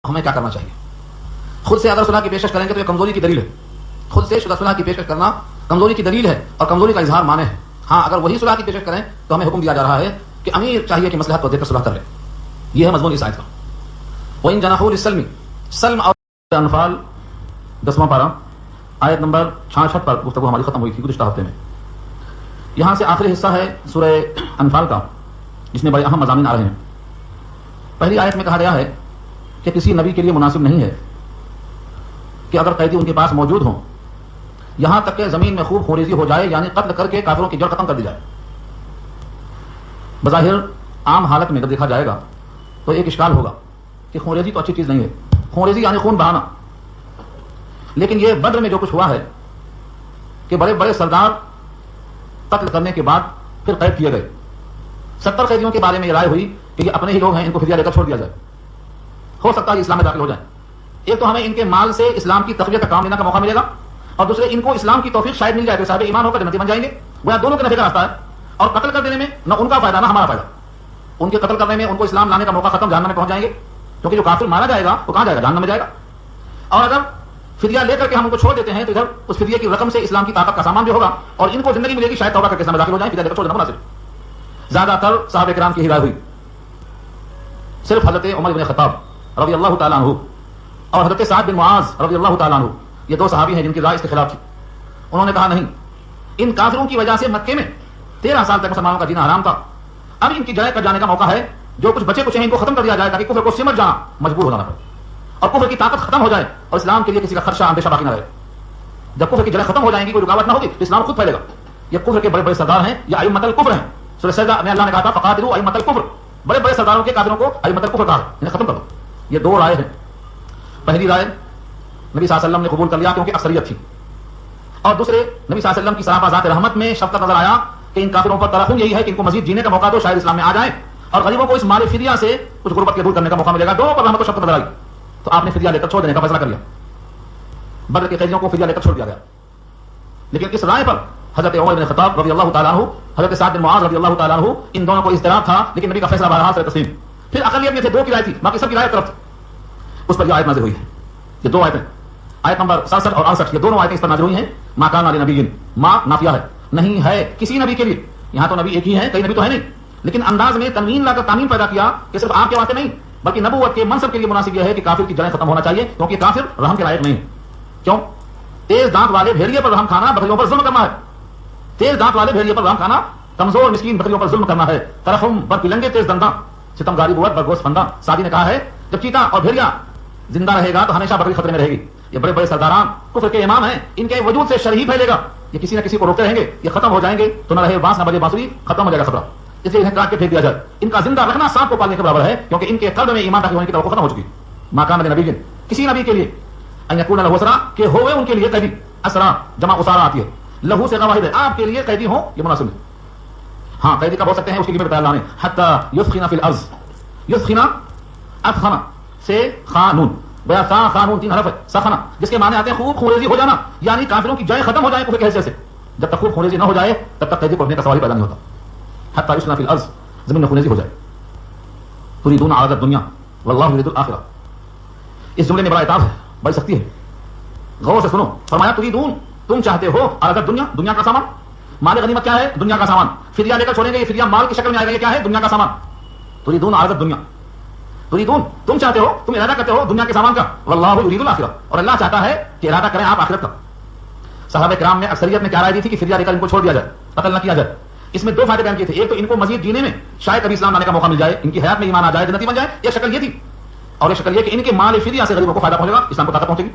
ہمیں کیا کرنا چاہیے؟ خود سے اگر صلح کی پیشکش کریں گے تو یہ کمزوری کی دلیل ہے. خود سے صلح کی پیشکش کرنا کمزوری کی دلیل ہے اور کمزوری کا اظہار مانے ہے. ہاں اگر وہی صلح کی پیشکش کریں تو ہمیں حکم دیا جا رہا ہے کہ امیر چاہیے کہ مصلحت کو دیکھ کر صلح کر لے. یہ ہے مضمون اس آیت کا. وَإِن جَنَحُوا لِلسَّلْمِ سلم اور انفال 10واں پارہ آیت نمبر 66 پر گفتگو ہماری ختم ہوئی تھی گزشتہ ہفتے میں. یہاں سے آخری حصہ ہے سورہ انفال کا جس میں بڑے اہم مضامین آ رہے ہیں. پہلی آیت میں کہا گیا ہے کہ کسی نبی کے لیے مناسب نہیں ہے کہ اگر قیدی ان کے پاس موجود ہوں یہاں تک کہ زمین میں خوب خوریزی ہو جائے یعنی قتل کر کے کافروں کی جڑ ختم کر دی جائے. بظاہر عام حالت میں جب دیکھا جائے گا تو ایک اشکال ہوگا کہ خوریزی تو اچھی چیز نہیں ہے. خوریزی یعنی خون بہانا. لیکن یہ بدر میں جو کچھ ہوا ہے کہ بڑے بڑے سردار قتل کرنے کے بعد پھر قید کیے گئے. 70 قیدیوں کے بارے میں یہ رائے ہوئی کہ یہ اپنے ہی لوگ ہیں ان کو فدیہ دے کر چھوڑ دیا جائے. ہو سکتا ہے اسلام میں داخل ہو جائیں. ایک تو ہمیں ان کے مال سے اسلام کی تقویت کا کام لینے کا موقع ملے گا اور دوسرے ان کو اسلام کی توفیق شاید مل جائے تو صاحب ایمان ہو کر جنتی بن جائیں گے. وہ دونوں کے نفع کا راستہ ہے. اور قتل کر دینے میں نہ ان کا فائدہ نہ ہمارا فائدہ. ان کے قتل کرنے میں ان کو اسلام لانے کا موقع ختم جہنم میں پہنچ جائیں گے کیونکہ جو کافر مارا جائے گا وہ کہاں جائے گا؟ جہنم میں جائے گا. اور اگر فدیہ لے کر کے ہم ان کو چھوڑ دیتے ہیں تو ادھر اس فدیہ کی رقم سے اسلام کی طاقت کا سامان بھی ہوگا اور ان کو زندگی ملے گی شاید توبہ کر کے اسلام میں داخل ہو جائیں. فدیہ لے کر چھوڑ دینا مناسب. زیادہ تر صحابہ کرام کی ہدایت ہوئی. صرف حضرت عمر بن خطاب رضی اللہ تعالیٰ عنہ اور حضرت سعد بن معاذ رضی اللہ تعالیٰ عنہ یہ دو صحابی ہیں جن کی رائے اس کے خلاف تھی. انہوں نے کہا نہیں ان کافروں کی وجہ سے مکے میں 13 سال تک مسلمانوں کا جینا حرام تھا. اب ان کی جائے کر جانے کا موقع ہے. جو کچھ بچے کچھ ہیں ان کو ختم کر دیا جائے تاکہ کفر کو سمٹ جانا مجبور ہو جانا پڑے اور کفر کی طاقت ختم ہو جائے اور اسلام کے لیے کسی کا خدشہ اندیشہ باقی نہ رہے. جب کفر کی جڑیں ختم ہو جائیں گی کوئی رکاوٹ نہ ہوگی تو اسلام خود پھیلے گا. یہ کفر کے بڑے بڑے سردار ہیں یہ ائمۃ الکفر ہیں. سورہ سجدہ میں اللہ نے کہا تھا فقاتلوا ائمۃ الکفر. بڑے بڑے سرداروں کے کافروں کو ائمۃ الکفر کہا انہیں ختم کر دو. یہ دو رائے ہیں. پہلی رائے نبی صلی اللہ علیہ وسلم نے قبول کر لیا کیونکہ اکثریت تھی اور دوسرے نبی صلی اللہ علیہ وسلم کی صحابہ ذات رحمت میں شفقت نظر آیا کہ ان کافروں پر ترحم یہی ہے کہ ان کو مزید جینے کا موقع دو شاید اسلام میں آ جائیں اور غریبوں کو اس مال فدیہ سے کچھ غربت کے دور کرنے کا موقع ملے گا. دو پر رحمت و شفقت نظر آئی تو آپ نے فدیہ لے کر چھوڑ دینے کا فیصلہ کر لیا. بدر کے قیدیوں کو فدیہ لے کر چھوڑ دیا گیا. لیکن اس رائے پر حضرت عمر بن خطاب رضی اللہ تعالیٰ عنہ حضرت سعد بن معاذ رضی اللہ تعالیٰ عنہ ان دونوں کو اضطراب تھا لیکن نبی کا فیصلہ بہرحال سر تسلیم. پھر اقلیت میں سے دو کی رائے تھی باقی سب کی رائے طرف تھی. اس پر یہ آیت نازل ہوئی ہے. یہ دو آیتیں آیت نمبر 67 اور 68 یہ دونوں آیتیں اس پر نازل ہوئی ہیں. ما کان لنبی ما نافیہ ہے نہیں ہے کسی نبی کے لیے. یہاں تو نبی ایک ہی ہے کئی نبی تو ہے نہیں لیکن انداز میں تنوین لا کر تعمیم پیدا کیا کہ صرف آپ کے واسطے نہیں بلکہ نبوت کے منصب کے لیے مناسب یہ ہے کہ کافر کی جڑیں ختم ہونا چاہیے کیونکہ کافر رحم کے لائق نہیں. کیوں؟ تیز دانت والے بھیڑیے پر رحم کھانا بکریوں پر ظلم کرنا ہے. تیز دانت والے بھیڑیے پر رحم کھانا کمزور مسکین بکریوں پر ظلم کرنا ہے. ترحم بر پلنگے تیز دنداں ستمگاری بوت بر گوشت فنداں. سعدی نے کہا ہے جب چیتا اور بھیڑیا زندہ رہے گا تو ہمیشہ بکری خطرے میں رہے گی. یہ بڑے بڑے سرداران کفر کے امام ہیں ان کے وجود سے شر ہی پھیلے گا. یہ کسی نہ کسی کو روکتے رہیں گے یہ ختم ہو جائیں گے تو نہ رہے بانس نہ بجے بانسری ختم ہو جائے گا خطرہ. اس لیے انہیں کاٹ کے پھینک دیا جائے. ان کا زندہ رکھنا سانپ کو پالنے کے برابر ہے کیونکہ ان کے قلب میں ایمان داخل ہونے کی توقع ختم ہو چکی. ما کان لنبی کسی نبی کے لیے ان یکون لہ اسرا کہ ہوئے ان کے لیے قیدی. اسرا جمع اسارا آتی ہے لہو سے واحد ہے آپ کے لیے قیدی ہوں یہ مناسب ہے. ہاں قیدی کب ہو سکتے ہیں اس کی قیمت بتا اللہ نے حتی یثخن فی الارض. یثخن افخن سے خانون بیا خانون 3 حرف ہے سخنا جس کے معنی آتے ہیں خوب خونریزی ہو جانا یعنی کافروں کی جائیں ختم ہو جائیں کفر کے حیثیت سے. جب تک خوب خونریزی نہ ہو جائے تب تک قیدی کو اپنے کا سوال ہی پیدا نہیں ہوتا. حتی یثخن فی الارض زمین میں خونریزی ہو جائے. تريدون عرض الدنیا واللہ یرید الآخرہ. اس جملے میں بڑا عتاب ہے بڑی سختی ہے. غور سے سنو. فرمایا تريدون تم چاہتے ہو عرض الدنیا دنیا کا سامان. مال غنیمت کیا ہے؟ دنیا کا سامان. فدیہ لے کر چھوڑیں گے یہ فدیہ مال کی شکل میں آئے گا. یہ کیا ہے؟ دنیا کا سامان. تريدون عرض الدنیا تريدون تم چاہتے ہو تم ارادہ کرتے ہو دنیا کے سامان کا. واللہ یرید الآخرہ اور اللہ چاہتا ہے کہ ارادہ کریں آپ آخرت کا. صحابہ کرام میں اکثریت نے کیا رائے دی تھی کہ فدیہ لے کر ان کو چھوڑ دیا جائے قتل نہ کیا جائے. اس میں 2 فائدے بیان کیے تھے. ایک تو ان کو مزید جینے میں شاید کبھی اسلام لانے کا موقع مل جائے ان کی حیات میں ایمان آ جائے جنتی بن جائے. ایک شکل یہ تھی اور ایک شکل یہ کہ ان کے مال فدیہ سے غریبوں کو فائدہ پہنچے گا اسلام کو طاقت پہنچے گی.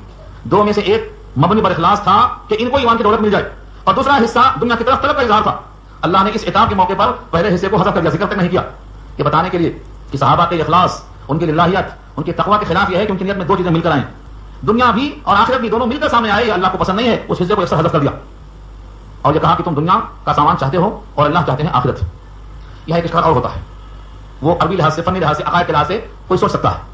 2 میں سے ایک مبنی پر اخلاص تھا کہ ان کو ایمان کی دولت مل جائے اور دوسرا حصہ دنیا کی طرف طلب کا اظہار تھا. اللہ نے اس عتاب کے موقع پر پہلے حصے کو حذف کر دیا ذکر تک نہیں کیا یہ بتانے کے لیے کہ صحابہ کے اخلاص ان کی للہیت ان کی تقوی کے خلاف یہ ہے کہ ان کی نیت میں 2 چیزیں مل کر آئیں. دنیا بھی اور آخرت بھی دونوں مل کر سامنے آئے. یہ اللہ کو پسند نہیں ہے اس حصے کو اکثر حذف کر دیا اور یہ کہا کہ تم دنیا کا سامان چاہتے ہو اور اللہ چاہتے ہیں آخرت. یہ ایک اشکال اور ہوتا ہے وہ عربی لحاظ سے فنی لحاظ سے عقائد کے لحاظ سے کوئی سوچ سکتا ہے.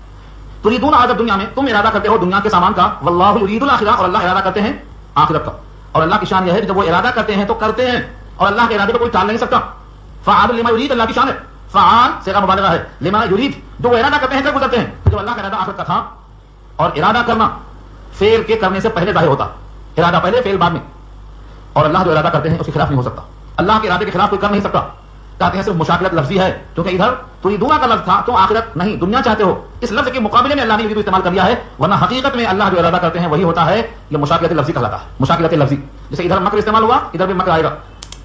تريدون عرض الدنیا میں تم ارادہ کرتے ہو دنیا کے سامان کا. واللہ یرید الآخرہ اور اللہ ارادہ کرتے ہیں آخرت کا. اور اللہ کی شان یہ ہے کہ جب وہ ارادہ کرتے ہیں تو کرتے ہیں اور اللہ کے ارادے کو کوئی ٹال نہیں سکتا. فعال لما یرید اللہ کی شان ہے. فعال صيغہ مبالغہ ہے. لما یرید جو وہ ارادہ کرتے ہیں کر گزرتے ہیں. جب اللہ کا ارادہ آخرت کا تھا اور ارادہ کرنا فعل کے کرنے سے پہلے ظاہر ہوتا، ارادہ پہلے فعل بعد میں، اور اللہ جو ارادہ کرتے ہیں اس کے خلاف نہیں ہو سکتا، اللہ کے ارادے کے خلاف کوئی کر نہیں سکتا. کہتے ہیں صرف مشاکلت لفظی ہے، کیونکہ ادھر تو یہ دنیا کا لفظ تھا، تو آخرت نہیں دنیا چاہتے ہو، اس لفظ کے مقابلے میں اللہ نے یہ استعمال کر دیا ہے، ورنہ حقیقت میں اللہ جو ارادہ کرتے ہیں وہی ہوتا ہے. یہ مشاکلت لفظی کہلاتا ہے، مشاکلت لفظی. جیسے ادھر مکر استعمال ہوا، ادھر بھی مکر آئے گا.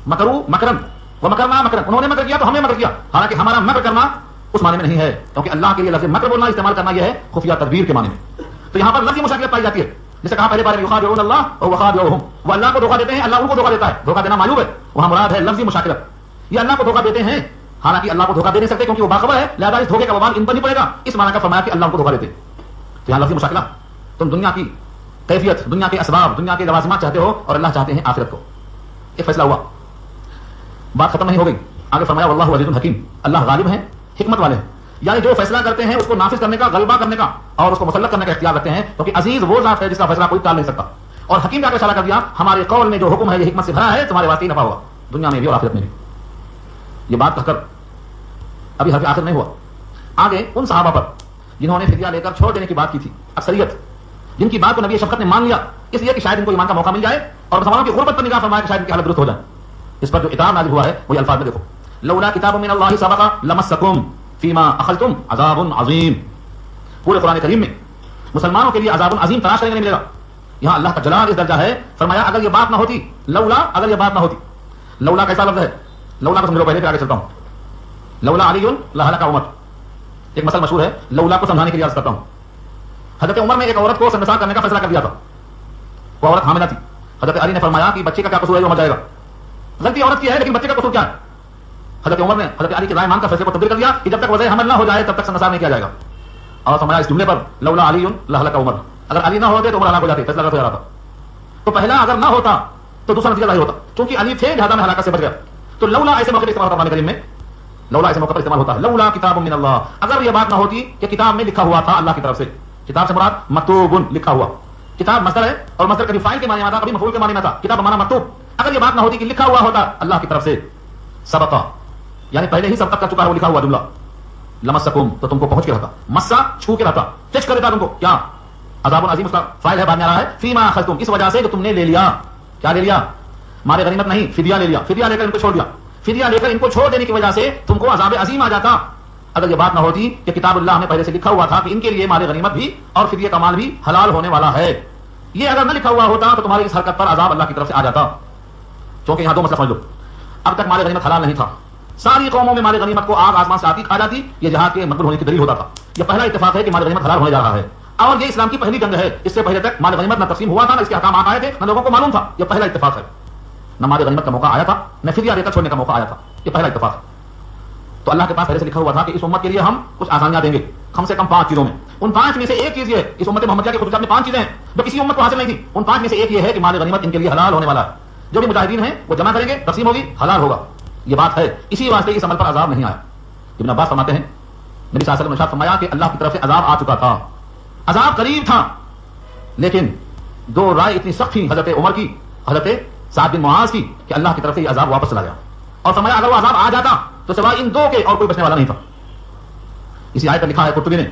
مکرو مکرن و مکرنا مکرن، انہوں نے مکر کیا تو ہم نے مکر کیا، حالانکہ ہمارا مکر کرنا اس معنی میں نہیں ہے، کیونکہ اللہ کے لیے لفظ مکر بولنا استعمال کرنا یہ ہے خفیہ تدبیر کے معنی میں. تو یہاں پر لفظی مشاکلت پائی جاتی ہے. جیسے کہا پہلے بارے میں یخادعون اللہ و خادعوہم، وہ اللہ کو دھوکہ دیتے ہیں، اللہ ان کو دھوکہ دیتا ہے. دھوکہ دینا معلوم ہے، وہاں مراد ہے لفظی مشاکلت. یہ اللہ کو دھوکہ دیتے ہیں، حالانکہ اللہ کو دھوکہ دے نہیں سکتے کیونکہ وہ باخبر ہے، لہذا اس دھوکے کا وبال ان پر نہیں پڑے گا. اس معنی کا فرمایا کہ اللہ ان کو دھوکہ دیتے. تو یہاں لفظی مشاکلہ، تم دنیا کی کیفیت، دنیا کے اسباب، دنیا کے لوازمات چاہتے ہو اور اللہ چاہتے ہیں آخرت کو. ایک فیصلہ ہوا، بات ختم نہیں ہو گئی. آگے فرمایا واللہ عزیز حکیم، اللہ غالب ہیں، حکمت والے ہیں. یعنی جو فیصلہ کرتے ہیں اس کو نافذ کرنے کا، غلبہ کرنے کا اور اس کو مسلط کرنے کا اختیار رکھتے ہیں، کیونکہ عزیز وہ ذات ہے جس کا فیصلہ کوئی ٹال نہیں سکتا. اور حکیم کا اشارہ کر دیا، ہمارے قول میں جو حکم ہے یہ حکمت سے بھرا ہے، تمہارے واسطے نفع ہوگا دنیا میں بھی اور آخرت میں بھی. یہ بات کہہ کر ابھی حرف آخر نہیں ہوا. آگے ان صحابہ پر جنہوں نے فدیہ لے کر چھوڑ دینے کی بات کی تھی، اکثریت جن کی بات کو نبی شفقت نے مان لیا اس لیے کہ شاید ان کو ایمان کا موقع مل جائے اور مسلمانوں کی غربت پر نگاہ فرمایا کہ شاید ان کی حالت درست ہو جائے. اس پر جو اتاب نازل ہوا ہے وہی الفاظ میں دیکھو، لولا کتاب من اللہ سبق لمسکم فیما اخذتم عذاب عظیم. پورے قرآن کریم میں مسلمانوں کے لیے عذاب عظیم تلاش کرنے نہیں ملے گا. یہاں اللہ کا جلال اس درجہ ہے، فرمایا اگر یہ بات نہ ہوتی، لولا اگر یہ بات نہ ہوتی. لولا کیسا لفظ ہے؟ لولا کو سمجھو پہلے پھر آگے چلتا ہوں. لولا علی لہلک عمر، ایک مسئلہ مشہور ہے، لولا کو سمجھانے کے لیے عرض کرتا ہوں. حضرت عمر نے ایک عورت کو سنسار کرنے کا فیصلہ کر دیا تھا، وہ عورت حاملہ تھی. حضرت علی نے فرمایا کہ بچے کا کیا قصور ہے جو مر جائے گا. غلطی عورت کی ہے لیکن بچے کا قصور کیا ہے؟ حضرت عمر نے حضرت علی کے رائے مان کر فیصلے کو تبدیل کر دیا کہ جب تک وضع حمل نہ ہو جائے تب تک سنسار نہیں کیا جائے گا. اور فرمایا اس جملے پر لولا علی لہلک عمر، اگر علی نہ ہوتے تو عمر ہلاک ہو جاتے، فیصلہ غلط ہو جاتا. تو پہلا اگر نہ ہوتا تو دوسرا نتیجہ ظاہر ہوتا، کیونکہ علی تھے لہذا میں ہلاکت سے بچ گیا. تو لولا ایسے موقع پر استعمال ہوتا قرآن کریم میں، لولا ایسے موقع پر استعمال ہوتا ہے. لولا کتاب من اللہ، اگر یہ بات نہ ہوتی کہ کتاب میں لکھا ہوا تھا اللہ کی طرف سے. کتاب سے مراد مکتوب، لکھا ہوا. کتاب مصدر ہے اور مصدر کبھی فاعل کے معنی میں آتا، کبھی مفعول کے معنی میں آتا. کتاب بمعنی مکتوب. اگر یہ بات نہ ہوتی کہ لکھا ہوا ہوتا اللہ کی طرف سے، سبقہ یعنی پہلے ہی سبق کر چکا ہے وہ لکھا ہوا جملہ، لمسکم تو تم کو پہنچ کے رہتا، مسا چھو کے رہتا، ٹچ کر دیتا تم کو. کیا عذاب عظیم اس کا فاعل ہے، بعد میں آ رہا ہے فیما اخذتم، اس وجہ سے جو تم نے لے لیا. کیا لے لیا؟ مال غنیمت نہیں، فدیہ لے لیا. فدیہ لے کر ان کو چھوڑ دیا. فدیہ لے کر ان کو چھوڑ دینے کی وجہ سے تم کو عذاب عظیم آ جاتا. اگر یہ بات نہ ہوتی کہ کتاب اللہ میں پہلے سے لکھا ہوا تھا کہ ان کے لیے مال غنیمت بھی اور فدیہ کا مال بھی حلال ہونے والا ہے، یہ اگر نہ لکھا ہوا ہوتا تو تمہاری اس حرکت پر عذاب اللہ کی طرف سے آ جاتا. کیونکہ یہاں دو مسئلہ سمجھ لو، اب تک مال غنیمت حلال نہیں تھا، ساری قوموں میں مال غنیمت کو آگ آسمان سے آتی کھا جاتی، یہ جہاد کے مقبول ہونے کی دلیل ہوتا تھا. یہ پہلا اتفاق ہے کہ مال غنیمت حلال ہونے جا رہا ہے، اور یہ اسلام کی پہلی جنگ ہے. اس سے پہلے تک مال غنیمت نہ تقسیم ہوا تھا، نہ اس کے احکامات آئے تھے، نہ لوگوں کو معلوم تھا. یہ پہلا اتفاق ہے. نہ مال غنیمت کا موقع آیا تھا، نہ فدیہ لے کر چھوڑنے کا موقع آیا تھا. یہ پہلا اتفاق ہے. تو اللہ کے پاس پہلے سے لکھا ہوا تھا کہ اس امت کے لیے ہم کچھ آسانیاں دیں گے، کم سے کم 5 چیزوں میں. ان 5 میں سے ایک چیز یہ ہے، اس امت محمدیہ کے خصوصیات میں 5 چیزیں ہیں جو کسی امت کو حاصل نہیں تھی. ان 5 میں سے ایک یہ ہے کہ مال غنیمت ان کے لیے حلال ہونے والا ہے. جو بھی مجاہدین ہیں وہ جمع کریں گے، تقسیم ہوگی، حلال ہوگا. یہ بات ہے، اسی واسطے اس عمل پر عذاب نہیں آیا. ابن عباس فرماتے ہیں نبی صلی اللہ علیہ وسلم نے ارشاد فرمایا کہ اللہ کی طرف سے عذاب آ چکا تھا، عذاب قریب تھا، لیکن دو رائے اتنی سخت تھی حضرت عمر کی، حضرت سعد بن معاذ کی، کہ اللہ کی طرف سے یہ عذاب واپس چلا گیا. اور فرمایا اگر وہ عذاب آ جاتا تو سوائے ان 2 کے اور کوئی بچنے والا نہیں تھا. اسی آیت پر لکھا ہے قرطبی نے،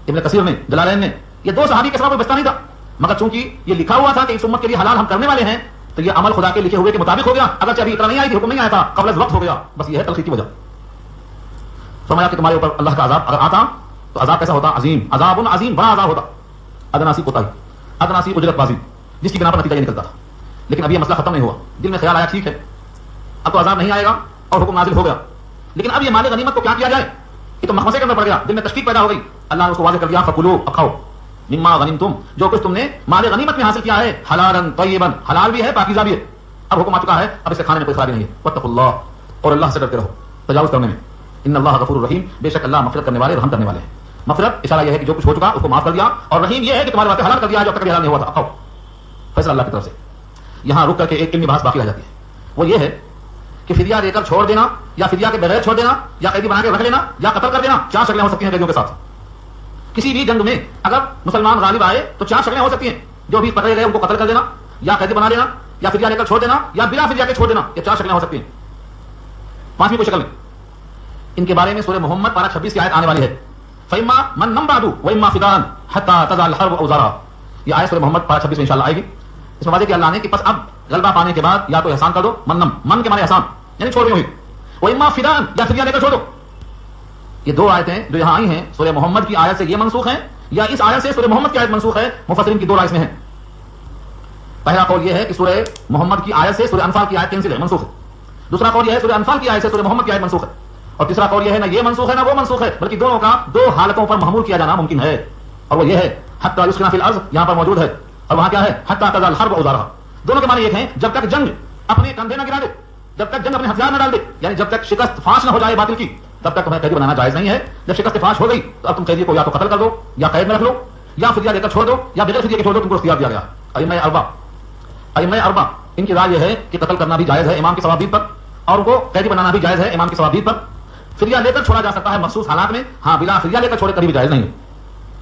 ابن کثیر نے، جلالین نے، یہ 2 صحابی کے سوا کوئی بچتا نہیں تھا، مگر چونکہ یہ لکھا ہوا تھا کہ اس امت کے لیے حلال ہم کرنے والے ہیں تو یہ عمل خدا کے لکھے ہوئے کے مطابق ہو گیا. اگرچہ ابھی اتنا نہیں آئی تھی، حکم نہیں آیا تھا، قبل از وقت ہو گیا. بس یہ ہے تلخی کی وجہ. فرمایا کہ تمہارے اوپر اللہ کا عذاب اگر آتا تو عذاب کیسا ہوتا؟ عظیم، عذاب عظیم، بڑا عذاب ہوتا. ادناسی کوتاہی، ادناسی اجرت بازی، جس کی بنا پر نتیجہ یہ نکلتا تھا. لیکن ابھی یہ مسئلہ ختم نہیں ہوا. دل میں خیال آیا ٹھیک ہے اب تو عذاب نہیں آئے گا اور حکم نازل ہو گیا، لیکن اب یہ مال غنیمت کو کیا کیا جائے؟ یہ تو مخمصے کرنا پڑ گیا. دل میں تشکیک پیدا ہو گئی. اللہ نے اس کو واضح کر دیا فکلوا، اب کھاؤ، مما غنمتم، جو کچھ تم نے مال غنیمت میں حاصل کیا ہے، حلالا طیبا، حلال بھی ہے پاکیزہ بھی ہے. اب حکم آ چکا ہے، اب اسے کھانے میں کوئی خرابی نہیں ہے. واتقوا اللہ، اور اللہ سے ڈرتے رہو تجاوز کرنے میں. ان اللہ غفور رحیم، بے شک اللہ مغفرت کرنے والے، رحم کرنے والے ہیں. مغفرت اشارہ یہ ہے کہ جو کچھ ہو چکا اس کو معاف کر دیا، اور رحیم یہ ہے کہ تمہارے واسطے حلال کر دیا جو تک حلال نہیں ہوا تھا. کھاؤ، فیصلہ اللہ کی طرف سے. یہاں رک کر کے ایک علمی بحث باقی رہ جاتی ہے، وہ یہ ہے کہ فدیہ دے کر چھوڑ دینا، یا فدیہ کے بغیر چھوڑ دینا، یا قیدی بنا کے رکھ لینا، یا قتل کر دینا. 4 شکلیں ہو سکتی ہیں قیدیوں کے ساتھ. کسی بھی جنگ میں اگر مسلمان غالب آئے تو 4 شکلیں ہو سکتی ہیں. جو بھی پکڑے گئے ان کو قتل کر دینا، یا قیدی بنا دینا، یا فدیہ لے کر چھوڑ دینا، یا بلا فدیہ کے چھوڑ دینا. یہ 4 شکلیں ہو سکتی ہیں. 5ویں کوئی شکل نہیں. ان کے بارے میں سورہ محمد پارہ 26 کی آیت آنے والی ہے. فإما من بعد وإما فداء حتى تضع الحرب أوزارها. یہ آیت سورہ محمد 26 میں انشاءاللہ آئے گی. اس میں واضح کیا اللہ نے کہ پس اب غلبہ پانے کے بعد یا تو احسان کر دو, من کے معنی احسان یعنی چھوڑ ہوئی, وإما فداء یا فدیہ لے کر چھوڑ دو. یہ دو آیتیں جو یہاں آئی ہیں سورہ محمد کی آیت سے یہ منسوخ ہیں یا اس آیت سے سورہ محمد کی آیت منسوخ ہے. مفسرین کی دو رائے اس میں ہیں. پہلا قول یہ ہے کہ سورہ محمد کی آیت سے سورہ انفال کی آیت کینسل ہے, منسوخ ہے. دوسرا قول یہ ہے سورہ انفال کی آیت سے سورہ محمد کی آیت منسوخ ہے. اور تیسرا قول یہ ہے نہ یہ منسوخ ہے نہ وہ منسوخ ہے, بلکہ دونوں کا دو حالتوں پر محمول کیا جانا ممکن ہے. اور وہ یہ ہے حتی یسکن فی الارض, یہاں پر موجود ہے, اور وہاں کیا ہے حتی تضع الحرب اوزارها. دونوں کے معنی ایک ہیں, جب تک جنگ اپنے کندھے نہ گرا دے, جب تک جنگ اپنے ہتھیار نہ ڈال دے, یعنی جب تک شکست فاش نہ ہو جائے باطل کی, تب تک تمہیں قیدی بنانا جائز نہیں ہے. جب شکست فاش ہو گئی تو اب تم قیدی کو یا تو قتل کر دو یا قید میں رکھ لو یا فدیہ دے کر چھوڑ دو یا بغیر فدیہ کے چھوڑ دو, تم کو اختیار دیا گیا. ائمہ اربع ان کی رائے یہ ہے کہ قتل کرنا بھی جائز ہے امام کی ثوابید پر, اور ان کو قیدی بنانا بھی جائز ہے امام کی ثوابید پر. فدیہ لے کر چھوڑا جا سکتا ہے مخصوص حالات میں, ہاں بلا فدیہ لے کر چھوڑے کبھی بھی جائز نہیں ہے.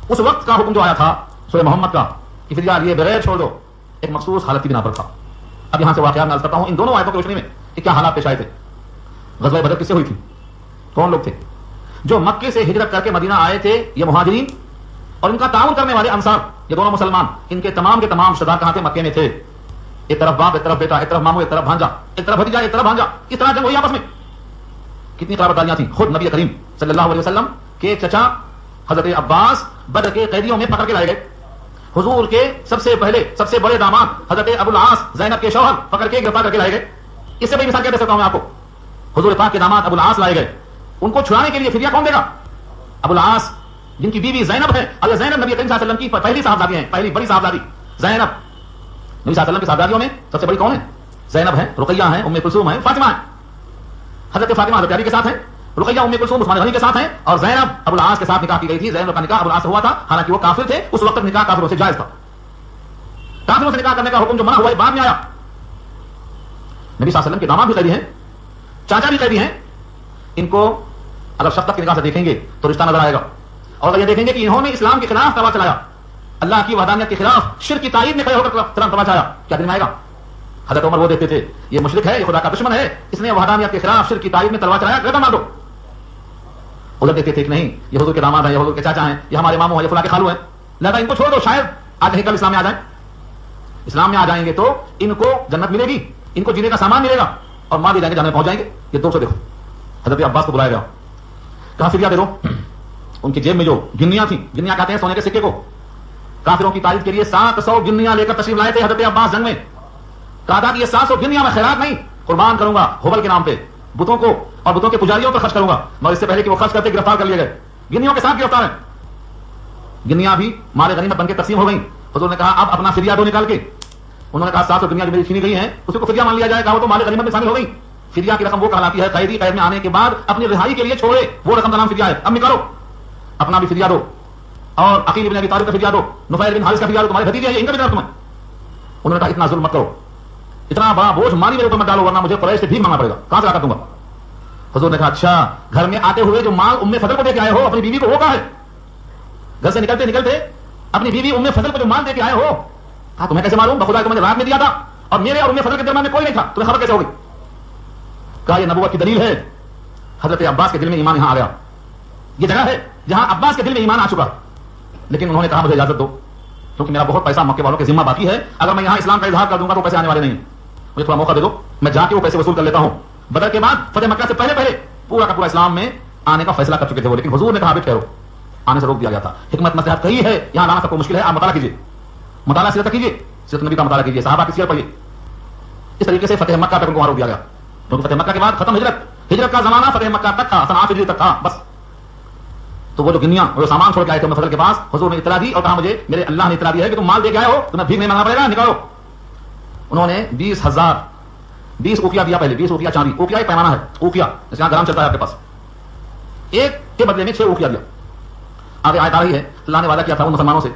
اس وقت کا حکم جو آیا تھا سورہ محمد کا کہ فدیہ لیے بغیر چھوڑ دو, ایک مخصوص حالت کی بنا پر تھا. اب یہاں سے واقعات میں عرض کرتا ہوں ان دونوں آیتوں کی روشنی میں کہ کیا حالات پیش آئے تھے. غزوہ بدر کس سے ہوئی تھی, کون لوگ تھے جو مکے سے ہجرت کر کے مدینہ آئے تھے؟ یہ مہاجرین اور ان کا تعاون کرنے والے انصار, یہ دونوں مسلمان. ان کے تمام رشتہ دار کہاں تھے؟ مکے میں تھے. ایک طرف باپ, ایک طرف بیٹا, ایک طرف ماموں, ایک طرف بھانجا, ایک طرف بھتیجا, ایک طرف بھانجا. اس طرح جنگ ہوئی آپس میں. کتنی قرابتاریاں تھیں. خود نبی کریم صلی اللہ علیہ وسلم کے چچا حضرت عباس بدر کے قیدیوں میں پکڑ کے لائے گئے. حضور کے سب سے پہلے سب سے بڑے داماد حضرت ابو العاص زینب کے شوہر پکڑ کے گرفتار کر کے لائے گئے. اس سے بڑی مثال کیا دے سکتا ہوں میں آپ کو. حضور پاک کے داماد ابو العاص لائے گئے. ان کو چھڑانے کے لیے فدیہ کون دے گا؟ ابو العاص جن کی بیوی زینب ہے. اور زینب نبی کریم صلی اللہ علیہ وسلم کی پہلی صاحبزادی ہیں, پہلی بڑی صاحبزادی زینب. نبی صلی اللہ علیہ وسلم کی صاحبزادیوں میں سب سے بڑی کون ہے؟ زینب ہے, رقیہ ہیں, ام کلثوم ہیں, فاطمہ ہیں. حضرت فاطمہ حضرت علی کے ساتھ ہیں, رقیہ ام کلثوم عثمان غنی کے ساتھ ہیں, اور زینب ابو العاص کے ساتھ نکاح کی گئی تھی. زینب کا نکاح ابو العاص سے ہوا تھا, حالانکہ وہ کافر تھے. اس وقت نکاح کافروں سے جائز تھا. کافروں سے نکاح کرنے کا حکم جو منع ہوا ہے بعد میں آیا. نبی صلی اللہ علیہ وسلم کے داماد بھی قیدی ہیں, چاچا بھی قیدی ہیں. ان کو اگر شفقت کی نگاہ سے دیکھیں گے تو رشتہ نظر آئے گا. اور اگر یہ دیکھیں گے کہ انہوں نے اسلام کے خلاف تلوار چلایا, اللہ کی وحدانیت کے خلاف شرک کی تائید میں کھڑے ہو کر تلوار چلایا, کیا دن میں آئے گا؟ حضرت عمر وہ دیکھتے تھے یہ مشرک ہے, یہ خدا کا دشمن ہے, اس نے وحدانیت کے خلاف شرک کی تائید میں تلوار چلایا, گردن مار دو. ادھر دیکھتے تھے کہ نہیں یہ حضور کے داماد ہیں, یہ حضور کے چاچا ہیں, یہ ہمارے ماموں ہیں, یہ فلاں کے خالو ہیں, لہذا ان کو چھوڑ دو, شاید آج نہیں کل اسلام میں آ جائیں. اسلام میں آ جائیں گے تو ان کو جنت ملے گی, ان کو جینے کا سامان ملے گا, اور مار بھی جائیں گے, جانے پہنچ جائیں گے. یہ دو سے دیکھو. حضرت عباس کو بلایا گیا, کہاں فدیہ دے دو. ان کی جیب میں جو گنیاں تھیں, گنیاں کہتے ہیں سونے کے سکے کو, کافروں کی تائید کے لیے 700 گنیاں لے کر تشریف لائے تھے حضرت عباس جنگ میں. کہا تھا کہ یہ 700 گنیاں میں خیرات نہیں, قربان کروں گا حبل کے نام پہ, بتوں کو اور بتوں کے پجاریوں پر خرچ کروں گا. مگر اس سے پہلے کہ وہ خرچ کرتے گرفتار کر لیے گئے, گنیوں کے ساتھ گرفتار ہیں. گنیاں بھی مال غنیمت بن کے تقسیم ہو گئیں. حضور نے کہا اب اپنا فدیہ دو نکال کے. انہوں نے کہا 700 گنیاں جو میری چھینی گئی ہیں اسی کو فدیہ مان لیا جائے گا, وہ تو مال غنیمت میں شامل ہو گئی. فدیہ کی رقم وہ کہلاتی ہے قیدی قید میں آنے کے بعد اپنی رہائی کے لیے چھوڑے, وہ رقم کا نام فدیہ ہے. اب نکالو, اپنا بھی فدیہ دو, اور عقیل بن ابی طالب کا فدیہ دو, نفیل بن حارث کا فدیہ دو, تمہارے بھتیجے ہیں ان کا بھی دو تمہیں. انہوں نے کہا اتنا ظلم مت کرو, اتنا بڑا بوجھ مالی میرے اوپر مت ڈالو, ورنہ مجھے قریش سے بھی مانگنا پڑے گا, کہاں سے لا کر دوں گا. حضور نے کہا اچھا گھر میں آتے ہوئے جو مال ام فضل کو دے کے آئے ہو اپنی بیوی کو, وہ کہاں ہے؟ گھر سے نکلتے نکلتے اپنی بیوی ام فضل کو جو مال دے کے آئے ہو, کہا تمہیں کیسے معلوم؟ بخدا تمہیں رات میں دیا تھا اور میرے اور ام فضل کے درمیان میں کوئی نہیں تھا, تمہیں خبر کیسے ہوگی؟ کہا یہ نبوت کی دلیل ہے. حضرت عباس کے دل میں ایمان یہاں آ گیا. یہ جگہ ہے جہاں عباس کے دل میں ایمان آ چکا, لیکن انہوں نے کہا مجھے اجازت دو کیونکہ میرا بہت پیسہ مکے والوں کے ذمہ باقی ہے, اگر میں یہاں اسلام کا اظہار کر دوں گا تو پیسے آنے والے نہیں, مجھے تھوڑا موقع دے دو, میں جا کے وہ پیسے وصول کر لیتا ہوں. بدر کے بعد فتح مکہ سے پہلے پہلے پورا کا پورا اسلام میں آنے کا فیصلہ کر چکے تھے وہ, لیکن حضور نے کہا بیٹھ ٹھہرو, آنے سے روک دیا گیا تھا. حکمت نصیحت کہی ہے, یہاں لانا سب کو مشکل ہے, آپ مطالعہ کیجیے, مطالعہ سیرت کیجیے, سیرت نبی کا مطالعہ کیجیے, صحابہ کی سیرت پڑھیے. اس طریقے سے فتح مکہ تک ان کو وہاں روک دیا گیا, کیونکہ فتح مکہ کے بعد ختم ہجرت کا زمانہ فتح مکہ تک تھا, سن 8 ہجری تک تھا بس. تو وہ جو گنیاں وہ سامان چھوڑ کے آئے تھے فضل کے پاس, حضور نے اطلاع دی اور کہا مجھے میرے اللہ نے اطلاع دی ہے کہ تم مال دے کے آئے ہو, تمہیں بھیک نہیں مانگنا پڑے گا, نکالو. انہوں نے 20 اوقیہ دیا, پہلے 20 اوقیہ چاندی. اوقیہ ایک پیمانہ ہے, اوقیہ جس کا گرام چلتا ہے آپ کے پاس, ایک کے بدلے میں 6 اوقیہ دیا. آگے آیت آ رہی ہے, اللہ نے وعدہ کیا تھا ان مسلمانوں سے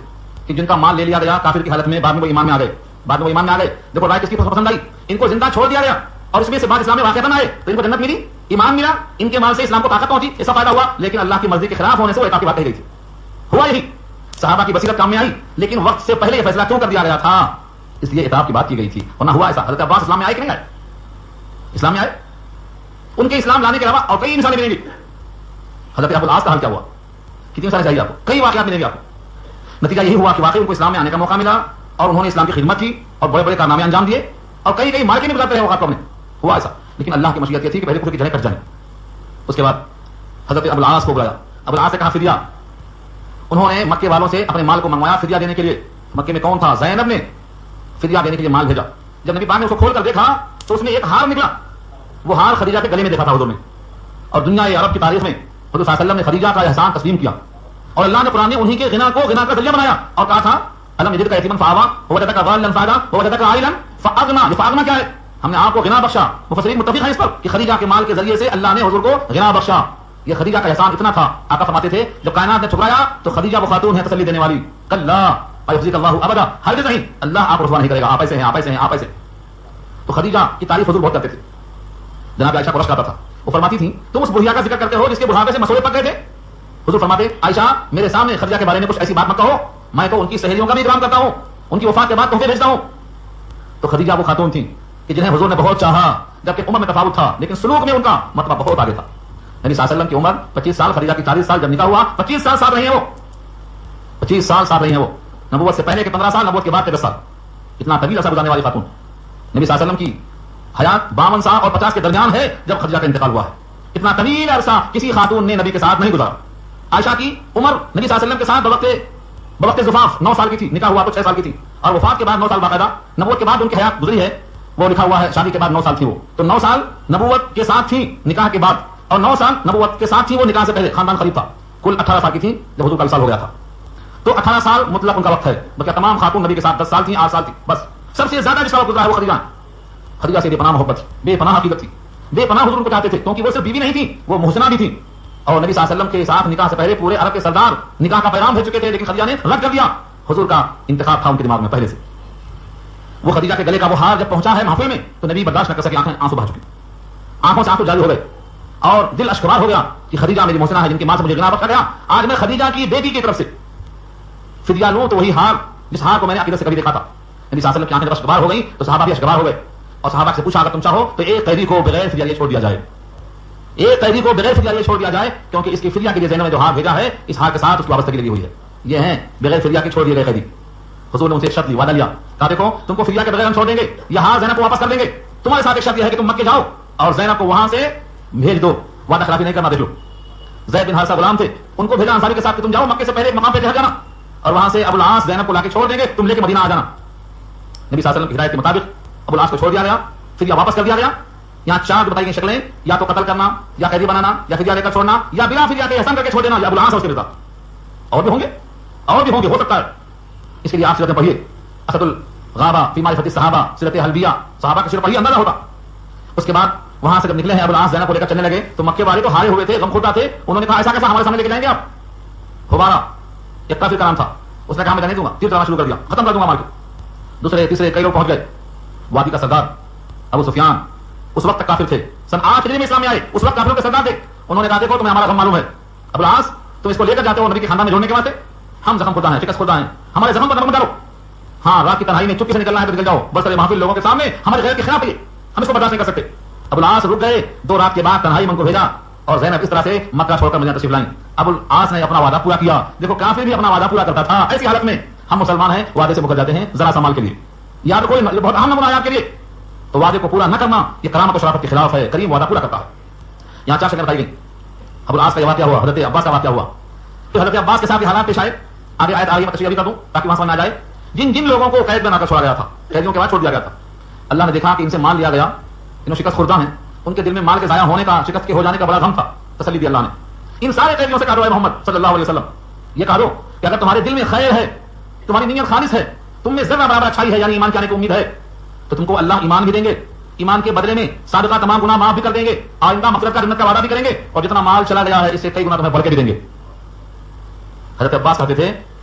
کہ جن کا مال لے لیا گیا کافر کی حالت میں, بعد میں وہ ایمان میں آ گئے, بعد میں وہ ایمان میں آ گئے. دیکھو رائے کس کی پسند آئی, ان کو زندہ چھوڑ دیا گیا اور اس میں سے بعد اسلام میں واقع نہ آئے تو ان کو جنت ملی, ایمان ملا, ان کے مال سے اسلام کو طاقت پہنچی, ایسا فائدہ ہوا. لیکن اللہ کی مرضی کے خلاف ہونے سے وہ ایک بات کہی گئی تھی, ہوا یہی. صحابہ کی بصیرت کام میں آئی, لیکن وقت سے پہلے یہ فیصلہ کیوں کر دیا گیا تھا؟ اس لیے اتاب کی بات کی گئی تھی, ورنہ ہوا ایسا. حضرت عباس اسلام میں آئے کہ نہیں آئے؟ اسلام میں آئے. ان کے اسلام لانے کے علاوہ اور کئی انسانیں ملیں گی. حضرت ابو العاص کا حال کیا ہوا کتنی ساری چاہیے آپ کو, کئی واقعات ملیں گے آپ کو. نتیجہ یہی ہوا کہ واقعی ان کو اسلام میں آنے کا موقع ملا اور انہوں نے اسلام کی خدمت کی اور بڑے بڑے کارنامے انجام دیے اور کئی کئی مارکے میں گزارتے رہے وقت میں ہوا ایسا. لیکن اللہ کی مشیت یہ تھی کہ پہلے کفر کی جڑیں کٹ جائیں. اس کے بعد حضرت ابو العاص کو بلایا. ابو العاص سے کہا فدیہ. انہوں نے مکے والوں سے اپنے مال کو منگوایا فدیہ دینے کے لیے. مکے میں کون تھا؟ زینب نے فدیہ دینے کے لیے مال بھیجا. جب نبی پاک نے اس کو کھول کر دیکھا تو اس میں ایک ہار نکلا. وہ ہار خدیجہ کے گلے میں دیکھا تھا حضور نے. اور دنیا عرب کی تاریخ میں حضور صلی اللہ علیہ وسلم نے خدیجہ کا احسان تسلیم کیا اور اللہ نے قرآن میں انہی کے غنا کو غنا کا ذریعہ بنایا اور کہا تھا الم یجدک یتیما فآویٰ ووجدک ضالا فہدیٰ ووجدک عائلا فأغنیٰ. یہ فأغنیٰ کیا ہے؟ ہم نے آپ کو غنا بخشا. مفسرین متفق ہیں اس پر کہ خدیجہ کے مال کے ذریعے سے اللہ نے حضور کو غنا بخشا. یہ خدیجہ کا احسان اتنا تھا. آقا فرماتے تھے جب کائنات نے ٹھکرایا تو خدیجہ وہ خاتون ہے تسلی دینے والی. کلا یخزیک اللہ ابدا, ہرگز نہیں, اللہ آپ کو رسوا نہیں کرے گا. آپ ایسے ہیں, آپ ایسے ہیں, آپ ایسے. تو خدیجہ کی تعریف حضور بہت کرتے تھے. جناب عائشہ کو رشک آتا تھا. وہ فرماتی تھی تم اس بڑھیا کا ذکر کرتے ہو جس کے بڑھاپے سے مسوڑے پک گئے تھے. حضور فرماتے عائشہ میرے سامنے خدیجہ کے بارے میں کچھ ایسی بات مت کہو, میں تو ان کی سہیلیوں کا بھی اکرام کرتا ہوں, ان کی وفات کے بعد تحفے بھیجتا ہوں. تو خدیجہ وہ خاتون تھیں کہ جنہیں حضور نے بہت چاہا جبکہ عمر میں تفاوت تھا لیکن سلوک میں ان کا مرتبہ بہت آگے تھا. نبی صلی اللہ علیہ وسلم کی عمر 25 سال, خدیجہ کی 40 سال. جب نکاح ہوا 25 سال ساتھ رہی ہیں وہ, 25 سال ساتھ رہی ہیں وہ. نبوت سے پہلے کے 15 سال, نبوت کے بعد کے 10 سال. اتنا طویل عرصہ گزارنے والی خاتون. نبی صلی اللہ علیہ وسلم کی حیات 52 سال اور 50 کے درمیان ہے جب خدیجہ کا انتقال ہوا ہے. اتنا طویل عرصہ کسی خاتون نے نبی کے ساتھ نہیں گزارا. عائشہ کی عمر نبی صلی اللہ علیہ وسلم کے ساتھ بوقت زفاف 9 سال کی تھی, نکاح ہوا تو 6 سال کی تھی, اور وفات کے بعد 9 سال باقاعدہ. نبوت کے بعد ان کی حیات گزری ہے, وہ لکھا ہوا ہے شادی کے بعد 9 سال تھی وہ. تو 9 سال نبوت کے ساتھ تھی نکاح کے بعد, اور 9 سال نبوت کے ساتھ تھی وہ نکاح سے پہلے. خاندان قریب تھا. کل 18 سال کی تھی جب حضور کا وصال ہو گیا تھا. تو 18 سال مطلق ان کا وقت ہے. بلکہ تمام خاتون نبی کے ساتھ 10 سال تھی, 8 سال تھی بس. سب سے زیادہ جس کا وقت گزرا ہے وہ خدیجہ. خدیجہ سے بے پناہ محبت, بے پناہ حقیقت تھی, بے پناہ حضور کو چاہتے تھے کیونکہ وہ صرف بیوی نہیں تھی, وہ محسنہ بھی تھی. اور نبی صلی اللہ علیہ وسلم کے ساتھ نکاح سے پہلے پورے عرب کے سردار نکاح کا پیغام بھیج چکے تھے, لیکن خدیجہ نے رد کر دیا. حضور کا انتخاب تھا ان کے دماغ میں پہلے سے. وہ خدیجہ کے گلے کا وہ ہار جب پہنچا ہے محفل میں تو نبی برداشت نہ کر سکے, آنسو بہا چکی, آنکھوں سے آنسو جاری ہو گئے اور دل اشکبار ہو گیا کہ خدیجہ میری محسنہ ہے جن کی ماں سے مجھے غنا بخشا گیا. آج میں خدیجہ کی بیٹی کی طرف سے فدیہ لوں تو وہی ہار جس ہار کو میں نے عقیدت سے کبھی دیکھا تھا. نبی صلی اللہ علیہ وسلم کی آنکھیں جب اشکبار ہو گئی تو صحابہ بھی اشکبار ہو گئے, اور صحابہ سے پوچھا اگر تم چاہو تو ایک قیدی کو بغیر فدیہ چھوڑ دیا جائے, ایک قیدی کو بغیر فدیہ چھوڑ دیا جائے, کیونکہ اس کی فدیہ کے لیے زینب نے جو ہار بھیجا ہے اس ہار کے ساتھ اس کی وابستگی لگی ہوئی ہے. یہ ہیں بغیر فدیہ کے چھوڑ دیے گئے قیدی. حضور نے ان سے ایک شرط لی, وعدہ لیا, کہا دیکھو تم کو فدیہ کے بغیر ہم چھوڑ دیں گے, یہ ہار زینب کو واپس کر دیں گے. تمہارے ساتھ ایک شرط یہ ہے کہ تم مکے جاؤ اور زینب کو وہاں سے بھیج دو, وعدہ خلافی نہیں کرنا. دیکھ لو زید بن حارثہ غلام تھے, ان کو بھیجا انصاری کے ساتھ کہ تم جاؤ مکے سے پہلے مقام پہ ٹھہر جانا اور وہاں سے ابو العاص زینب کو لا کے چھوڑ دیں گے, تم لے کے مدینہ آ جانا. نبی صلی اللہ علیہ وسلم کی ہدایت کے مطابق ابو العاص کو چھوڑ دیا گیا, فدیہ واپس کر دیا گیا. یہاں 4 بتائی گئی شکلیں, یا تو قتل کرنا, یا قیدی بنانا, یا فدیہ لے کر چھوڑنا, یا بلا فدیہ کے احسان کر کے چھوڑ دینا, یا ابو العاص اور اس کے رضا. اور بھی ہوں گے, اور بھی ہوں گے, ہو سکتا ہے. اس کے لیے آپ سیرتیں پڑھیے, اسد الغابہ فی معرفت الصحابہ, سیرت حلبیہ, صحابہ کی سیرت پڑھیے, اندازہ ہوتا. اس کے بعد وہاں سے جب نکلے ہیں ابو العاص زینب کو لے کر چلنے لگے تو مکے والے تو ہارے ہوئے تھے, غم خوردہ تھے. انہوں نے کہا ایسا کیسا ہمارے سامنے لے کے جائیں گے آپ؟ حبارہ ایک کافر کا نام تھا, اس نے کہا میں جانے دوں گا, تیر چلانا شروع کر دیا, ختم کر دوں گا مار کے. دوسرے تیسرے کئی لوگ پہنچ گئے. وادی کا سردار ابو سفیان اس وقت تک کافر تھے, سن 8 ہجری میں اسلام میں آئے, اس وقت کافروں کے سردار تھے. انہوں نے کہا دیکھو تمہیں ہمارا غم معلوم ہے, ابو العاص تم اس کو لے کر جاتے ہو نبی کے خاندان میں جوڑنے کے واسطے, ہم زخم خوردہ ہیں, شکست خوردہ ہیں, ہمارے زخم پر نرم ڈالو. ہاں رات کی تنہائی میں چپکے سے نکلنا ہے تو نکل جاؤ, بس محفل لوگوں کے سامنے ہمارے غیر کے خلاف ہے, ہم اس کو برداشت نہیں کر سکتے. ابو العاص رک گئے. 2 رات کے بعد تنہائی من کو بھیجا اور زینب اس طرح سے مکہ چھوڑ کر مدینہ تشریف لائیں. ابو العاص نے اپنا وعدہ پورا کیا. دیکھو کافر بھی اپنا وعدہ پورا کرتا تھا. ایسی حالت میں ہم مسلمان ہیں, وعدے سے مکر جاتے ہیں ذرا سا مال کے لیے, یاد رکھو یہ بہت اہم نمونہ ہے آپ کے لیے. تو وعدے کو پورا نہ کرنا یہ کرامت و شرافت کے خلاف ہے. کریم وعدہ پورا کرتا ہے. یہاں 4 شکلیں بتائی گئی. ابو العاص کا یہ واقعہ ہوا, حضرت عباس کا واقعہ ہوا. تو حضرت عباس کے ساتھ یہ حالات پیش آئے. آگے آیت آ رہی ہے, میں تشریح کر دوں تاکہ وہاں سمجھ آ جائے. جن لوگوں کو قید بنا کر چھوڑا گیا تھا, قیدیوں کے بعد چھوڑ دیا گیا تھا, اللہ نے دیکھا کہ ان سے مال لیا گیا, انہوں شکست خوردہ ہیں, ان کے دل میں مال کے ضائع ہونے کا, شکست کے ہو جانے کا بڑا غم تھا. تسلی دی اللہ نے. ان سارے قیدیوں سے کہا دو اے محمد صلی اللہ علیہ وسلم, یہ کہا دو کہ اگر تمہارے دل میں خیر ہے, تمہاری نیت خالص ہے, تم میں ذرہ برابر اچھائی ہے, یعنی ایمان کے آنے کی امید ہے, تو تم کو اللہ ایمان بھی دیں گے, ایمان کے بدلے میں صادقہ تمام گناہ معاف بھی کر دیں گے, آئندہ مغفرت کا جنت کا وعدہ بھی کریں گے, اور جتنا مال چلا گیا ہے اس سے کئی گنا تمہیں بڑھ کے بھی دیں گے. حضرت عباس کہتے تھے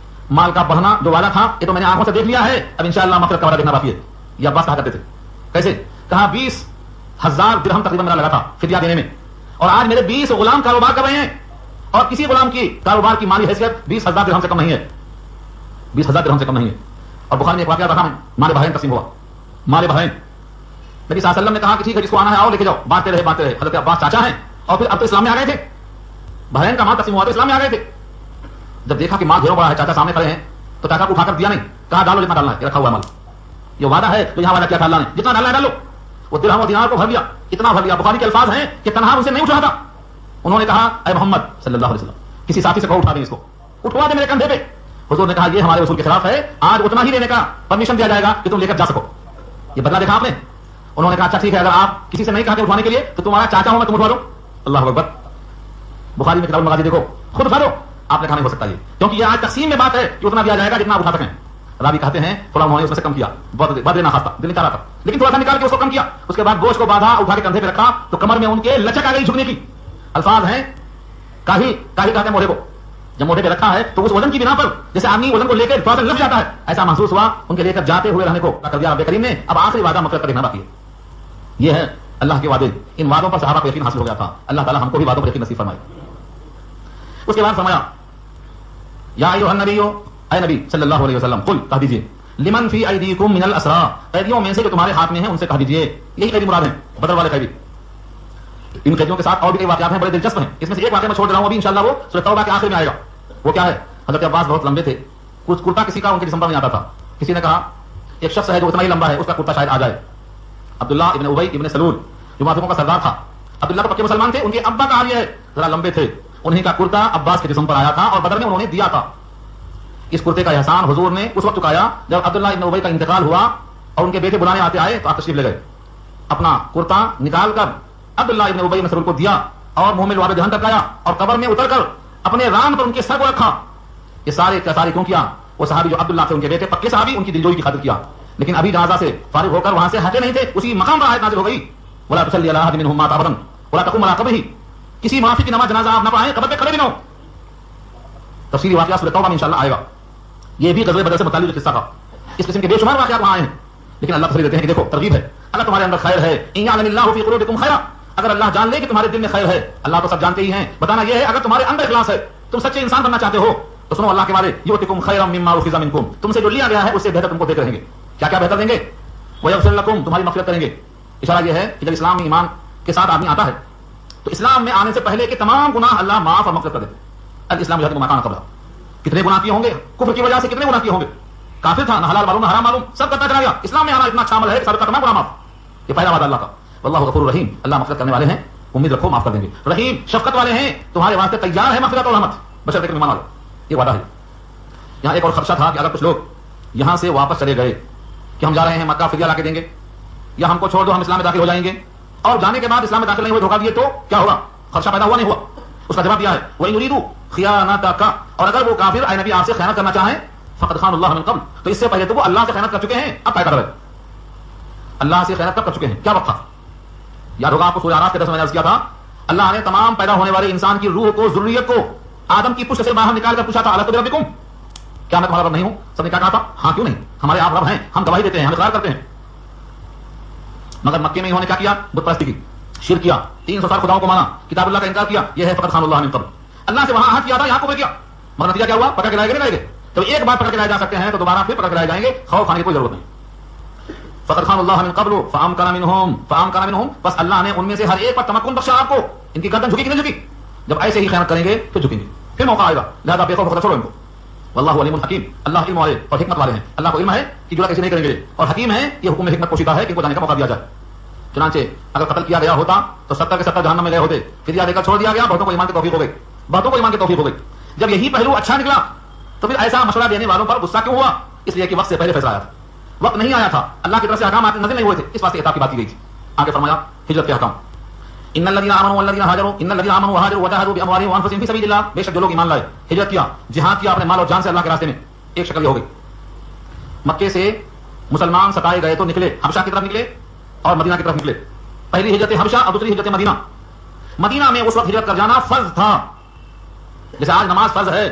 مال کا بڑھنا جو وعدہ تھا یہ تو میں نے آنکھوں سے دیکھ لیا ہے, اب انشاءاللہ مغفرت کا وعدہ دیکھنا باقی ہے. یہ عباس کہا کرتے تھے. کیسے کہا 20,000 درہم تقریباً میرا لگا تھا فدیہ دینے میں, اور آج میرے 20 غلام کاروبار کر رہے ہیں, اور کسی غلام کی کاروبار کی مالی حیثیت 20,000 درہم سے کم نہیں ہے, 20,000 درہم سے کم نہیں ہے. اور بخاری میں ایک واقعہ بتا, مال بہرین تقسیم ہوا, مال بہرین. نبی صلی اللہ علیہ وسلم نے کہا کہ ٹھیک ہے جس کو آنا ہے آؤ لے کے جاؤ, بانٹتے رہے. حضرت عباس چاچا ہیں اور پھر اب تو اسلام میں آ گئے تھے, بہرین کا مال تقسیم ہوا تو اسلام میں آ گئے تھے. جب دیکھا کہ مال ڈھیروں بڑا ہے, چاچا سامنے کھڑے ہیں, تو چاچا کو اٹھا کر دیا نہیں, کہا ڈالو جتنا ڈالنا ہے, یہ رکھا ہوا مال, یہ وعدہ ہے تو یہاں وعدہ کیا تھا اللہ نے, جتنا ڈالنا ہے ڈالو. وہ درہم و دینار کو بھر دیا, اتنا بھر دیا. بخاری کے الفاظ ہیں کہ تنہا اسے نہیں اٹھا تھا. انہوں نے کہا اے محمد صلی اللہ علیہ وسلم, کسی ساتھی سے کہو اٹھا دیں اس کو, اٹھوا دے میرے کندھے پہ. حضور نے کہا یہ ہمارے اصول کے خلاف ہے, آج اتنا ہی لینے کا پرمیشن دیا جائے گا کہ تم لے کر جا سکو. یہ بدلا دیکھا آپ نے. انہوں نے کہا اچھا ٹھیک ہے, اگر آپ کسی سے نہیں کہا کہ اٹھوانے کے لیے تو تمہارا چاچا ہوں میں, تم اٹھوا دو. اللہ اکبر. بخاری میں کتاب المغازی دیکھو, خود اٹھا دو. آپ نے کہا نہیں ہو سکتا یہ, کیونکہ یہ آج تقسیم میں بات ہے کہ اتنا دیا جائے گا جتنا آپ اٹھا سکیں. راوی کہتے ہیں تھوڑا انہوں نے اس میں سے کم کیا, بدلے نہ خاصا, دل نہیں چاہ رہا تھا, لیکن تھوڑا سا نکال کے اس کو کم کیا. اس کے بعد گوشت کو باندھا, اٹھا کے کندھے پہ رکھا تو کمر میں ان کے لچک آ گئی جھکنے کی. الفاظ ہیں کاہل کہتے ہیں موڑے کو, جب موڑے پہ رکھا ہے تو اس وزن کی بنا پر جیسے آدمی وزن کو لے کے تھوڑا سا لگ جاتا ہے, ایسا محسوس ہوا ان کے لے کر جاتے ہوئے رہنے کو کر دیا رب کریم نے. اب آخری وعدہ مقرر کر دینا باقی ہے. یہ ہے اللہ کے وعدے. ان وعدوں پر صحابہ کو یقین حاصل ہو گیا تھا. اللہ تعالی ہم کو بھی وعدوں پر یقین نصیب فرمائے. اس کے بعد فرمایا یا ایھا النبی, اے نبی صلی اللہ علیہ وسلم, قل کہہ دیجیے, لمن فی ایدیکم من الاسرى, قیدیوں میں سے جو تمہارے ہاتھ میں ہیں ان سے کہہ دیجیے. یہی قیدی مراد ہیں, بدر والے قیدی. ان قیدیوں کے ساتھ اور بھی کئی واقعات ہیں, بڑے دلچسپ ہیں. اس میں سے ایک واقعہ میں چھوڑ رہا ہوں ابھی انشاءاللہ, وہ سورۃ توبہ کے آخر میں آئے گا. وہ کیا ہے؟ حضرت عباس بہت لمبے تھے, کچھ کرتا کسی کا ان کے جسم پر نہیں آتا تھا. کسی نے کہا ایک شخص ہے جو اتنا ہی لمبا ہے, اس کا کرتا شاید آ جائے. عبداللہ ابن ابی ابن سلول جو منافقوں کا سردار تھا, عبداللہ تو پکے مسلمان تھے, ان کے ابا کا حال یہ ہے, ذرا لمبے تھے, انہیں کا کرتا عباس کے جسم پر آیا تھا اور بدر میں انہوں نے دیا تھا. اس کرتے کا احسان حضور نے اس وقت چکایا جب عبداللہ ابن ابی کا انتقال ہوا اور ان کے بیٹے بلانے آتے آئے تو آپ تشریف لے گئے. اپنا کرتا نکال کر عبداللہ ابن ابی ابن سلول کو دیا اور منہ میں لعاب دہن ٹپکایا اور قبر میں اتر کر اپنے ران پر ان کے سر کو رکھا. یہ سارے کیوں کیا؟ وہ صحابی جو عبداللہ تھے, ان کے بیٹے پکے صحابی, ان کی دلجوئی کی خاطر کیا. لیکن ابھی جنازہ سے فارغ ہو کر وہاں سے ہٹے نہیں تھے, اسی مقام پر آیت نازل ہو گئی, ولا تصلی علی احد منهم مات ابدا ولا تقم علی قبره, کسی منافق کی نماز جنازہ آپ نہ پڑھائیں, قبر پہ کھڑے بھی نہ ہو. تفصیلی واقعہ سورۃ توبہ میں انشاءاللہ آئے گا. یہ بھی غزوہ بدر سے متعلق قصہ تھا. اس قسم کے بے شمار واقعات وہاں آئے ہیں, لیکن اللہ تفصیل دیتے ہیں کہ دیکھو ترغیب ہے, اللہ تمہارے اندر خیر ہے. ان یعلم اللہ فی قلوبکم خیرا, اگر اللہ جان لے کہ تمہارے دل میں خیر ہے, اللہ تو سب جانتے ہی ہیں, بتانا یہ ہے اگر تمہارے اندر اخلاص ہے, تم سچے انسان بننا چاہتے ہو تو سنو اللہ کے بارے, یؤتکم خیرا مما اخذ منکم, تم سے جو لیا گیا ہے اس سے بہتر تم کو دیتے رہیں گے. کیا کیا بہتر دیں گے؟ ویغفر لکم, تمہاری مغفرت کریں گے. اشارہ یہ ہے کہ جب اسلام میں ایمان کے ساتھ آدمی آتا ہے تو اسلام میں آنے سے پہلے کے تمام گناہ اللہ معاف اور مغفرت کر دیتے ہیں. الاسلام یہدم ما کان قبلہ, کتنے گناہ کیے ہوں گے, کفر کی وجہ سے کتنے گناہ کیے ہوں گے, کافر تھا, نہ حلال معلوم نہ حرام معلوم, سب کرتا چلا گیا. اسلام میں آنا اتنا اچھا عمل ہے کہ سب کا تمام گناہ معاف. یہ پہلا وعدہ اللہ کا. واللہ غفور رحیم, اللہ مغفرت کرنے والے ہیں, امید رکھو معاف کر دیں گے. رحیم شفقت والے ہیں, تمہارے واسطے تیار ہے مغفرت اور رحمت, بشرطے کہ ایمان والو. یہ وعدہ ہے. یہاں ایک اور خدشہ تھا کہ اگر کچھ لوگ یہاں سے واپس چلے گئے کہ ہم جا رہے ہیں مکہ, فدیہ لا کے دیں گے, یا ہم کو چھوڑ دو ہم اسلام میں داخل ہو جائیں گے, اور جانے کے بعد اسلام میں داخل نہیں ہوئے دھوکہ دیے تو کیا ہوگا؟ خدشہ پیدا ہوا نہیں ہوا؟ اس کا جواب دیا ہے وَإِن يُرِيدُوا خِيَانَتَكَ, اور اگر وہ کافر اے نبی آپ سے خیانت کرنا چاہیں فقد خان اللہ من قبل, تو اس سے پہلے تو وہ اللہ سے خیانت کر چکے ہیں. اب کیا کر رہے؟ اللہ سے خیانت کب کر چکے ہیں؟ کیا وقت تھا؟ یاد ہوگا آپ کو سورہ اعراف کے درس میں نے عرض کیا تھا, اللہ نے تمام پیدا ہونے والے انسان کی روح کو, ذریت کو آدم کی پشت سے باہر نکال کر پوچھا تھا الست بربکم, کیا میں تمہارا رب نہیں ہوں؟ سب نے کیا کہا تھا؟ ہاں کیوں نہیں, ہمارے آپ رب ہیں, ہم گواہی دیتے ہیں, ہم اقرار کرتے ہیں. مگر مکے میں انہوں نے کیا کیا؟ بت پرستی کی, شرک کیا, 300 خداؤں کو مانا, کتاب اللہ کا انکار کیا. یہ ہے فقط خان اللہ من قبل. اللہ سے وہاں عہد کیا تھا, یہاں کو کیا, مگر نتیجہ کیا ہوا؟ پکڑ کے لائے گے نہیں لائے گے؟ تو ایک بار پکڑ کے لائے جا سکتے ہیں تو دوبارہ پھر پکڑ کے لائے جائیں گے, خوف کھانے کی کوئی ضرورت نہیں. فقط خان اللہ من قبل فامکن منہم, بس اللہ نے ان میں سے ہر ایک پر تمکن بخشا آپ کو. ان کی گردن جھکی کہ نہیں جھکی؟ جب ایسے ہی خیانت کریں گے پھر جھکیں گے, پھر موقع آئے گا, لہذا بے خوف چھوڑو ان کو. واللہ علیم حکیم, اللہ علم والے اور حکمت والے ہیں. اللہ کو علم ہے کہ جڑا کیسے نہیں کریں گے, اور حکیم ہے کہ حکم میں حکمت پوشیدہ ہے کہ ان کو جانے کا موقع دیا جائے. چنانچہ اگر قتل کیا گیا ہوتا تو 70 کے 70 جہنم میں گئے ہوتے, فدیہ دے کر چھوڑ دیا گیا, بہتوں کو ایمان کی توفیق ہو گئی, بہتوں کو ایمان کی توفیق ہو گئی. جب یہی پہلو اچھا نکلا تو پھر ایسا مشورہ دینے والوں پر غصہ کیوں ہوا؟ اس لیے کہ وقت سے پہلے فیصلہ آیا تھا, وقت نہیں آیا تھا, اللہ کی طرف سے احکام نازل نہیں ہوئے تھے, اس واسطے عتاب کی بات کی گئی تھی. آگے فرمایا ہجرت کے احکام, ان الذين امنوا والذين هاجروا وهاجروا وجاهدوا باموالهم وانفسهم في سبيل الله, بے شک جو لوگ ایمان لائے, ہجرت کیا, جہاد کیا اپنے مال اور جان سے اللہ کے راستے میں. ایک شکل یہ ہو گئی, مکے سے مسلمان ستائے گئے تو نکلے, حبشہ کی طرف نکلے اور مدینہ کی طرف نکلے. پہلی ہجرت حبشہ اور دوسری ہجرت مدینہ. مدینہ میں اس وقت ہجرت کر جانا فرض تھا, جیسے آج نماز فرض ہے.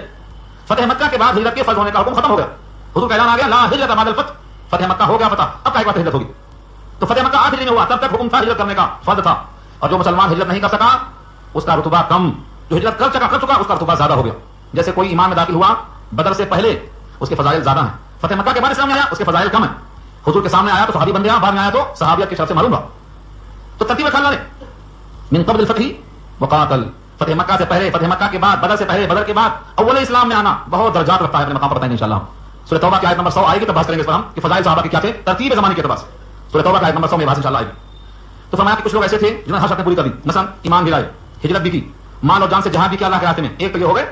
فتح مکہ کے بعد ہجرت کے فرض ہونے کا حکم ختم ہو گیا, حضور کا اعلان آ گیا لا ہجرت بعد الفتح, فتح مکہ ہو گیا فتح, اب کیا بات ہجرت ہوگی؟ تو فتح مکہ آخری میں ہوا, تب تک حکم تھا ہجرت کرنے کا, فرض تھا. اور جو مسلمان ہجرت نہیں کر سکا اس کا رتبہ کم, جو ہجرت کر چکا اس کا رتبہ زیادہ ہو گیا. جیسے کوئی ایمان میں داخل ہوا بدر سے پہلے اس کے فضائل زیادہ ہیں, فتح مکہ کے بعد اسلام میں آیا اس کے فضائل کم ہیں. حضور کے سامنے آیا تو صحابی بن گیا, بعد میں آیا تو صحابیت کی شرط سے معلوم ہوا. تو ترتیب خیال لے, من قبل الفتح وقاتل, فتح مکہ سے پہلے، فتح مکہ کے بعد، بدر سے پہلے، بدر کے بعد اول اسلام میں آنا بہت درجات رکھتا ہے، اپنے مقام پر بتائیں گے انشاءاللہ. سورہ توبہ کی آیت نمبر 100 آئے گی، تب بحث کریں گے اس پر ہم کہ فضائل صحابہ کی کیا تھے ترتیب زمانے کے اعتبار سے. سورہ توبہ کی آیت نمبر 100 میں بحث انشاءاللہ آئے گی. تو فرمایا کہ کچھ لوگ ایسے تھے جنہوں نے ہر شرطیں پوری کر دی، مثلا ایمان بھی لائے، ہجرت بھی کی، مال اور جان سے جہاد بھی کیا اللہ کے راستے میں. ایک تو یہ ہو گئے.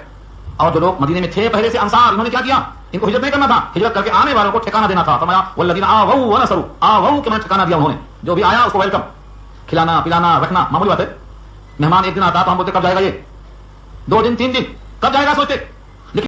اور جو لوگ مدینے میں تھے پہلے سے انصار، انہوں نے کیا کیا؟ ان کو ہجرت نہیں کرنا تھا، ہجرت کر کے آنے والوں کو ٹھکانہ دینا تھا. فرمایا والذین آووا ونصروا، آووا کے معنی ٹھکانہ دیا انہوں نے، جو بھی آیا اس کو ویلکم، کھلانا پلانا رکھنا معمولی بات ہے. مہمان ایک دن آتا تو ہم بولتے کب جائے گا، یہ 2 دن 3 دن کب جائے گا سوچتے.